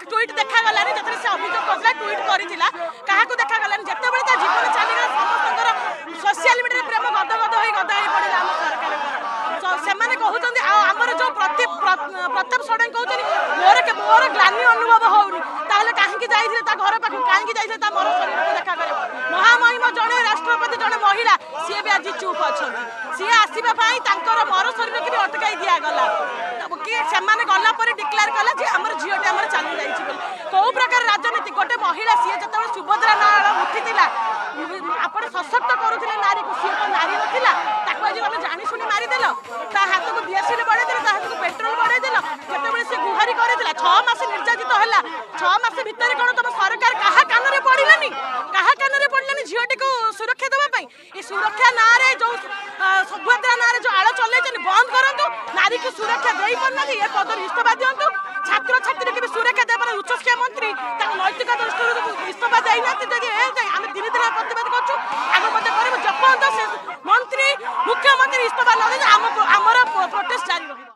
tweet देखा गलानी जतरे से अभियोग करला ट्वीट करितिला काहाको देखा गलानी जते बेले ता जीवन चलीगला समस्तकर सोशल मीडिया प्रेम गदगद होई पड़िला हम सरकार से माने कहउचंदी हमर जो प्रताप षडंगी कहउचंदी मोर ग्लानि अनुभव होउनी ताहले काहेकि जाइथिले ता घर पाखु काहेकि जाइथिले ता मोर शरीर को देखा करे महामहिम जणे राष्ट्रपति जणे महिला सी भी आज चुप अछंती सी आसीबा पई तांकर मोर शरीर के भी अटकाई दिया गला कि सेमाने गला पर डिक्लेयर कला जे हमर झियोटे हमर चाली जाइछि को प्रकार राजनीति गोटे महिला सी जतबे सुभद्रा नाळ उठितिला आपण सशक्त करूथिले नारी को सी तो नारी नथिला ताको आज हम जानि सुनि मारि देलो ता हाथ को दियासिल बडे देलो ता हाथ को पेट्रोल बडे देलो जतबे से गुहारी करेतिला 6 मास निर्यातित होला 6 मास भीतर कोन तम सरकार काहा कान रे पडिलानी काहा कान रे पडिलानी झियोटी को सुरक्षा देबा पई ए सुरक्षा ना रे जो सुभद्रा ना रे जो आळ चले छन बंद करंतु नारी को सुरक्षा देई पन्ना ए पद इस्तफा दियंतु छात्र छात्री के सुरक्षा देबा उच्च शिक्षा मंत्री ता नैतिक दृष्टि इस्तफा देई नाते जदि ए